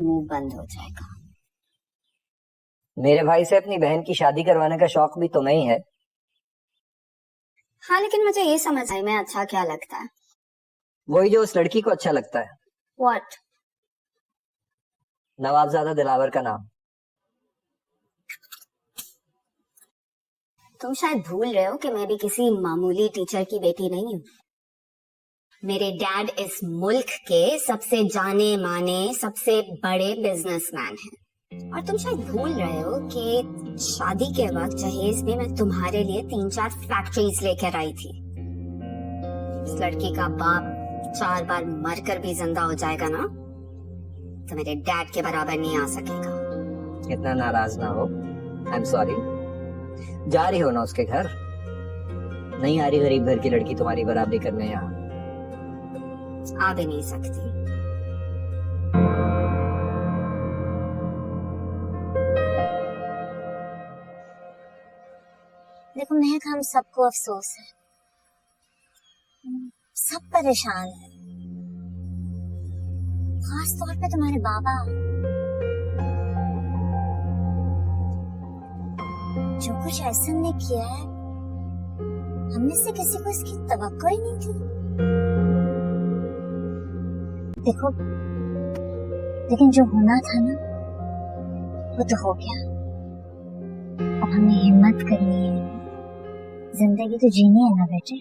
मुंह बंद हो जाएगा। मेरे भाई से अपनी बहन की शादी करवाने का शौक भी तुम्हें ही है। हाँ, लेकिन मुझे ये समझ आई मैं अच्छा क्या लगता है। वही जो उस लड़की को अच्छा लगता है। What? नवाबजादा दिलावर का नाम। तुम शायद भूल रहे हो कि मैं भी किसी मामूली टीचर की बेटी नहीं हूँ। मेरे डैड इस मुल्क के सबसे जाने माने सबसे बड़े बिजनेसमैन हैं। और तुम शायद भूल रहे हो कि शादी के वक्त जहेज में मैं तुम्हारे लिए 3-4 फैक्ट्रीज लेकर आई थी। इस लड़की का बाप 4 बार मरकर भी जिंदा हो जाएगा ना, तो मेरे डैड के बराबर नहीं आ सकेगा। इतना नाराज ना हो। I am sorry. जा रही हो ना उसके घर? नहीं आ रही गरीब घर की लड़की तुम्हारी बराबरी करने यहाँ। आ भी नहीं सकती। देखो महक, हम सबको अफसोस है, सब परेशान है, खास तौर पे तुम्हारे बाबा। जो कुछ ऐसा ने किया है, हमने से किसी को इसकी तवक्को ही नहीं थी। देखो, लेकिन जो होना था ना, वो तो हो गया। अब हमें हिम्मत करनी है, जिंदगी तो जीनी है ना बेटे।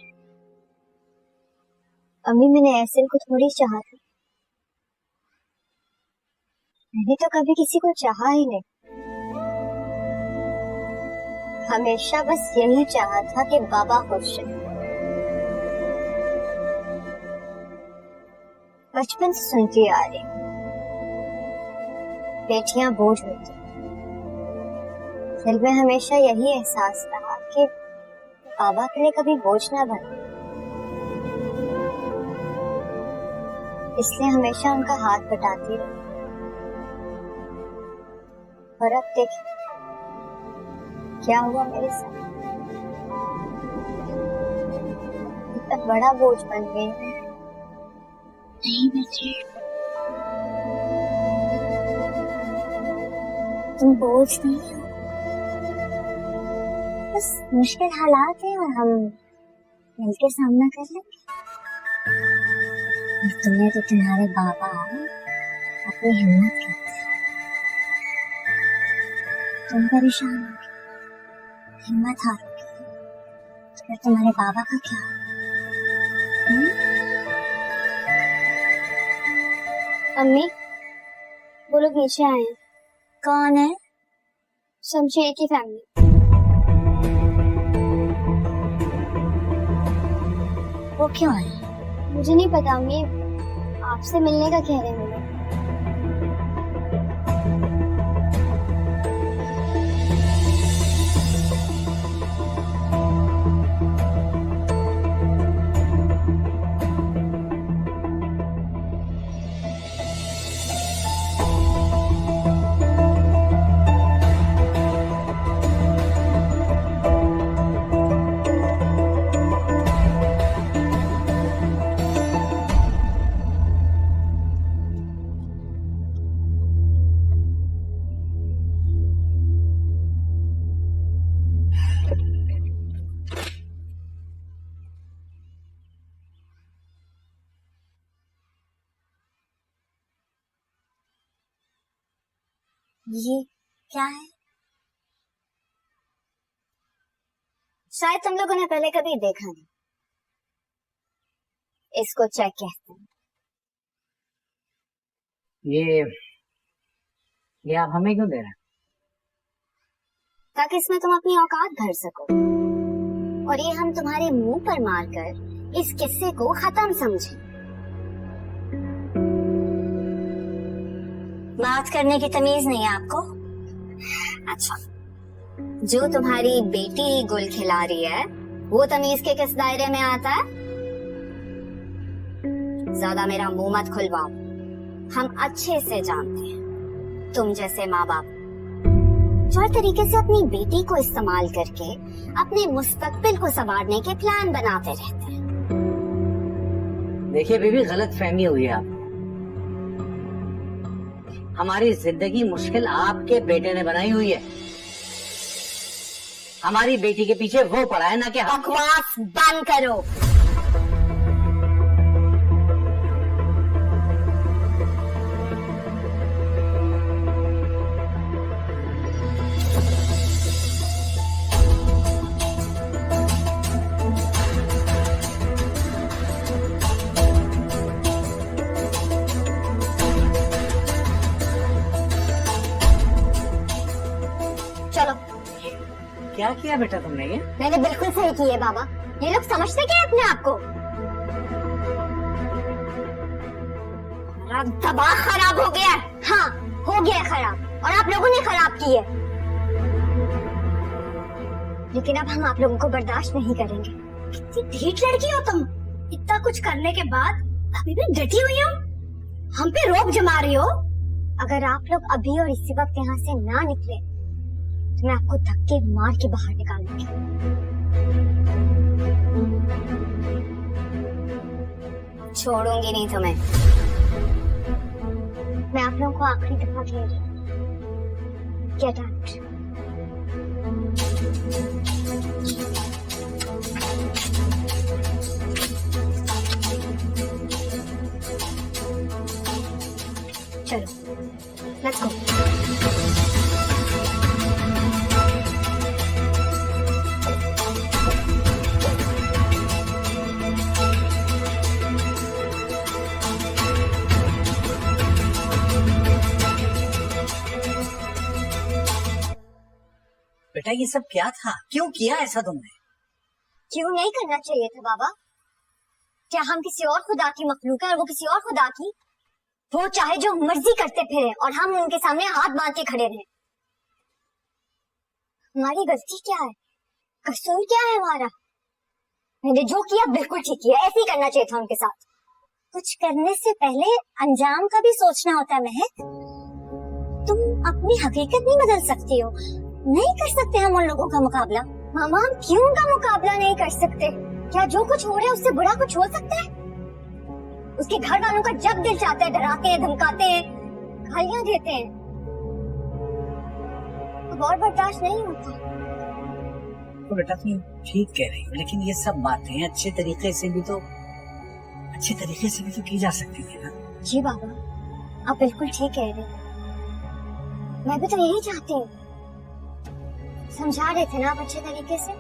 अम्मी, मैंने ऐसे को थोड़ी चाहा था, मैंने तो कभी किसी को चाहा ही नहीं। हमेशा बस यही चाहा था कि बाबा खुश रहे। बचपन से सुनती आ रही, बेटियां बोझ होती। दिल में हमेशा यही एहसास रहा कि बाबा के लिए कभी बोझ ना बने, इसलिए हमेशा उनका हाथ बटाती रही। और अब देख क्या हुआ मेरे साथ। इतना बड़ा बोझ बन गई है। नहीं बेटे, तुम बोझ नहीं हो, बस मुश्किल हालात है और हम मिलकर सामना कर लेंगे। और तुम्हें तो तुम्हारे बाबा अपनी हिम्मत करते हैं। तुम परेशान होगे, हिम्मत हारोगे, तो फिर तुम्हारे बाबा का क्या? अम्मी, वो लोग नीचे आए हैं। कौन है? शमशेर की फैमिली। वो क्यों आए? मुझे नहीं पता अम्मी, आपसे मिलने का कह रहे हैं वो लोग। ये क्या है? शायद तुम लोगों ने पहले कभी देखा नहीं। इसको चेक कहते हैं। ये आप हमें क्यों दे रहे हैं? ताकि इसमें तुम अपनी औकात भर सको, और ये हम तुम्हारे मुंह पर मारकर इस किस्से को खत्म समझें। बात करने की तमीज नहीं है आपको? अच्छा, जो तुम्हारी बेटी गुल खिला रही है वो तमीज के किस दायरे में आता है? ज्यादा मेरा मुंह मत खुलवाओ, हम अच्छे से जानते हैं तुम जैसे माँ बाप जो हर तरीके से अपनी बेटी को इस्तेमाल करके अपने मुस्तकबिल को संवारने के प्लान बनाते रहते हैं। देखिए बीबी, गलत फहमी हुई है आपको। हमारी जिंदगी मुश्किल आपके बेटे ने बनाई हुई है। हमारी बेटी के पीछे वो पड़ा है ना कि हम। बकवास बंद करो। चलो। क्या किया बेटा तुमने ये? मैंने बिल्कुल सही की है बाबा। ये लोग समझते क्या है अपने आप को? हमारा दिमाग खराब हो गया है। हाँ, हो गया है खराब, और आप लोगों ने खराब की है। लेकिन अब हम आप लोगों को बर्दाश्त नहीं करेंगे। कितनी ढीठ लड़की हो तुम। इतना कुछ करने के बाद अभी भी डटी हुई हो, हम पे रोब जमा रही हो। अगर आप लोग अभी और इसी वक्त यहाँ से ना निकले तो मैं आपको धक्के मार के बाहर निकालूंगी। छोड़ूंगी नहीं तुम्हें। मैं आप लोगों को आखिरी दफा कह रही हूँ, गेट आउट। चलो, लेट्स गो। बेटा ये सब क्या था? क्यों किया ऐसा तुमने? क्यों नहीं करना चाहिए था बाबा? क्या हम किसी और खुदा की मखलूक है और वो किसी और खुदा की? वो चाहे जो मर्जी करते फिरे और हम उनके सामने हाथ बांध के खड़े रहे। हमारी गलती क्या है? कसूर क्या है हमारा? मैंने जो किया बिल्कुल ठीक किया। ऐसे ही करना चाहिए था उनके साथ। कुछ करने से पहले अंजाम का भी सोचना होता है। महक, तुम अपनी हकीकत नहीं बदल सकती हो। नहीं कर सकते हम उन लोगों का मुकाबला। मामा, हम क्यों उनका मुकाबला नहीं कर सकते? क्या जो कुछ हो रहा है उससे बुरा कुछ हो सकता है? उसके घर वालों का जब दिल चाहता है डराते हैं, धमकाते हैं, गालियां देते हैं। अब और बर्दाश्त नहीं होता। तो बेटा तुम ठीक कह रही हो, लेकिन ये सब बातें अच्छे तरीके से भी तो की जा सकती थी ना। जी बाबा, आप बिल्कुल ठीक कह रहे हैं। मैं भी तो यही चाहती हूँ। समझा रहे थे ना आप अच्छे तरीके से,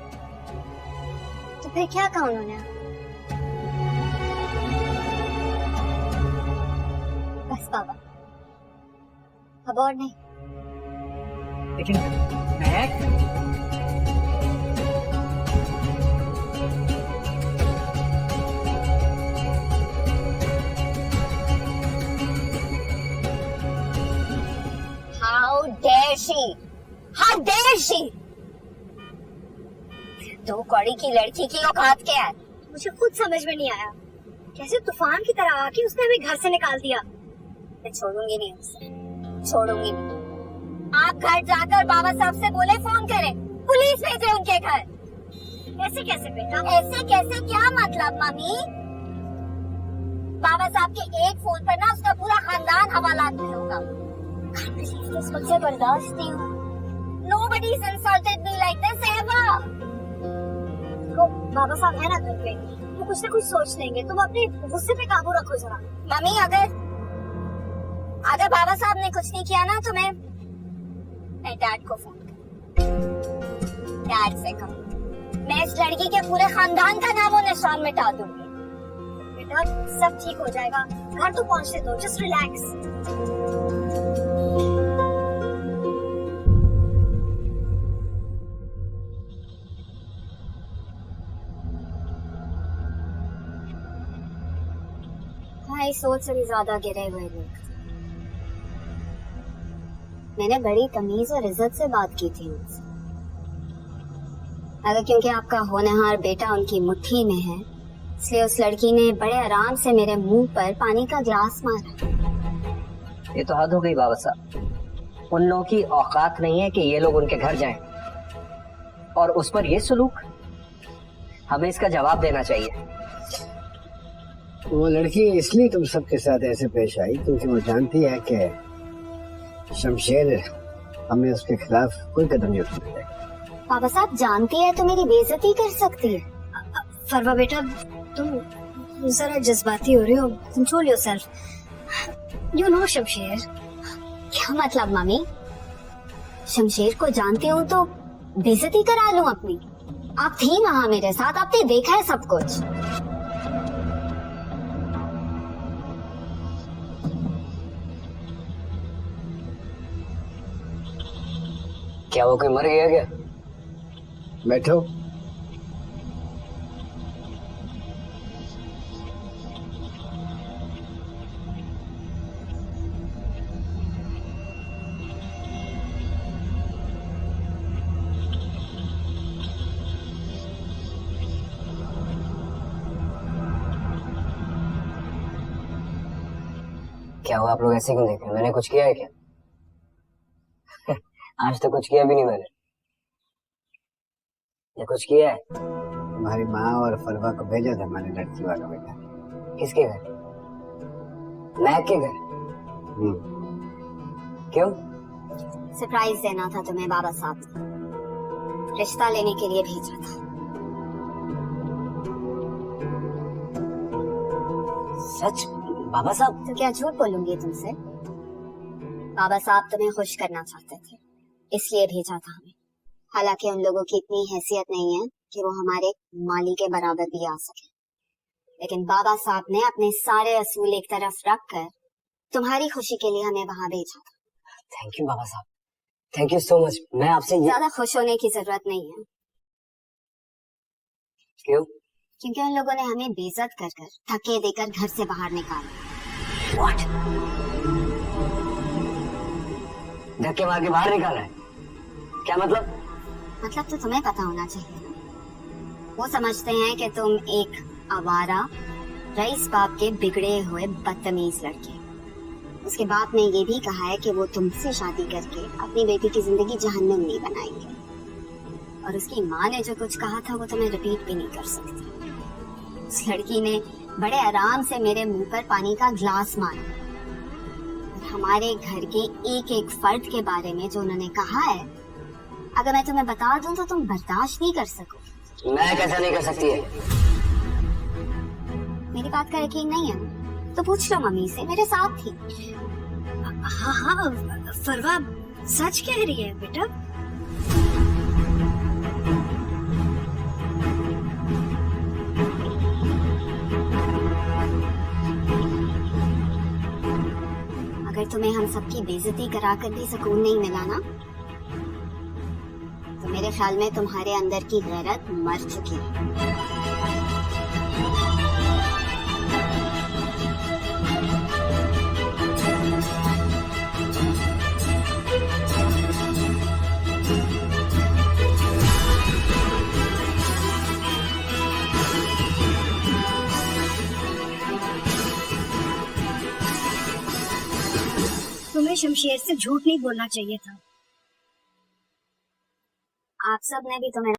तो फिर क्या कहा उन्होंने? बस बाबा, अब और नहीं। लेकिन महक, How dare she? How dare she? दो कौड़ी की लड़की की औकात क्या है? मुझे खुद समझ में नहीं आया। कैसे तूफान की तरह आके उसने हमें घर से निकाल दिया। मैं छोड़ूंगी नहीं उसे, छोड़ूंगी नहीं। आप घर जाकर बाबा साहब से बोले फोन करें, पुलिस भेजे उनके घर। ऐसे कैसे बेटा? ऐसे कैसे क्या मतलब मम्मी? बाबा साहब के एक फोन पर ना उसका पूरा खानदान हवालात में होगा। इस वक्त से बर्दाश्त नहीं हुआ। Nobody's insulted me like this ever. तो बाबा साहब है ना घर पे, तो कुछ ना कुछ सोच लेंगे। तुम अपने गुस्से पे काबू रखो जरा। मम्मी, अगर बाबा साहब ने कुछ नहीं किया ना तो मैं डैड को फोन कर, डैड से कहूँ मैं इस लड़की के पूरे खानदान का नामो निशान मिटा दूंगी। बेटा सब ठीक हो जाएगा, घर तो पहुंचने दो, जस्ट रिलैक्स। भाई सोच से भी ज्यादा गिरे हुए लोग। मैंने बड़ी तमीज और इज्जत से बात की थी उनसे। अगर क्योंकि आपका होनहार बेटा उनकी मुट्ठी में है, इसलिए उस लड़की ने बड़े आराम से मेरे मुंह पर पानी का गिलास मारा। ये तो हद हो गई बाबा साहब। उन लोगों की औकात नहीं है कि ये लोग उनके घर जाएं, और उस पर ये सुलूक। हमें इसका जवाब देना चाहिए। वो लड़की इसलिए तुम सबके साथ ऐसे पेश आई क्योंकि वो जानती है कि शमशेर, हमें उसके खिलाफ कोई कदम नहीं उठाना है। पापा साहब जानती है तो मेरी बेइज्जती कर सकती है। फरवा बेटा, तुम जरा जज्बाती हो रहे हो, control yourself. You know Shamsher. क्या मतलब मम्मी? शमशेर को जानती हूँ तो बेइज्जती करा लूं अपनी? आप थी वहां मेरे साथ, आपने देखा है सब कुछ। क्या वो कोई मर गया क्या? बैठो। क्या हुआ, आप लोग ऐसे क्यों देख रहे हैं? मैंने कुछ किया है क्या? आज तो कुछ किया भी नहीं मैंने। ये कुछ किया है? तुम्हारी माँ और फरवा को भेजा था मैंने लड़की वाला बेटा। किसके घर? महक के घर? क्यों? सरप्राइज देना था तुम्हें बाबा साहब को। रिश्ता लेने के लिए भेजा था। सच? बाबा साहब? तो क्या झूठ बोलूंगी तुमसे? बाबा साहब तुम्हें खुश करना चाहते थे, इसलिए भेजा था हमें। हालांकि उन लोगों की इतनी हैसियत नहीं है कि वो हमारे माली के बराबर भी आ सके, लेकिन बाबा साहब ने अपने सारे असूल एक तरफ रखकर तुम्हारी खुशी के लिए हमें वहां भेजा था। थैंक यू बाबा साहब, थैंक यू सो मच। मैं आपसे ज्यादा खुश होने की जरूरत नहीं है। क्यों? क्योंकि उन लोगों ने हमें बेइज्जत कर कर, धक्के देकर घर से बाहर निकाला। What? धक्के मार के बाहर निकाला है? क्या मतलब? मतलब तो तुम्हें पता होना चाहिए ना। वो समझते हैं कि तुम एक आवारा रईस बाप के बिगड़े हुए बदतमीज लड़के। उसके बाप ने ये भी कहा है कि वो तुमसे शादी करके अपनी बेटी की जिंदगी जहन्नुम नहीं बनाएंगे। और उसकी माँ ने जो कुछ कहा था वो तुम्हें रिपीट भी नहीं कर सकती। उस लड़की ने बड़े आराम से मेरे मुंह पर पानी का ग्लास मारा और हमारे घर के एक एक फर्द के बारे में जो उन्होंने कहा है, अगर मैं तुम्हें बता दूं तो तुम बर्दाश्त नहीं कर सको। मैं कैसा नहीं कर सकती है? मेरी बात का यकीन नहीं है ना? तो पूछ लो मम्मी से, मेरे साथ थी। हाँ, फरवा सच कह रही है बेटा। अगर तुम्हें हम सबकी बेइज्जती कराकर भी सुकून नहीं मिला ना, तो मेरे ख्याल में तुम्हारे अंदर की गैरत मर चुकी है। तुम्हें शमशेर से झूठ नहीं बोलना चाहिए था। आप सब ने भी तुम्हें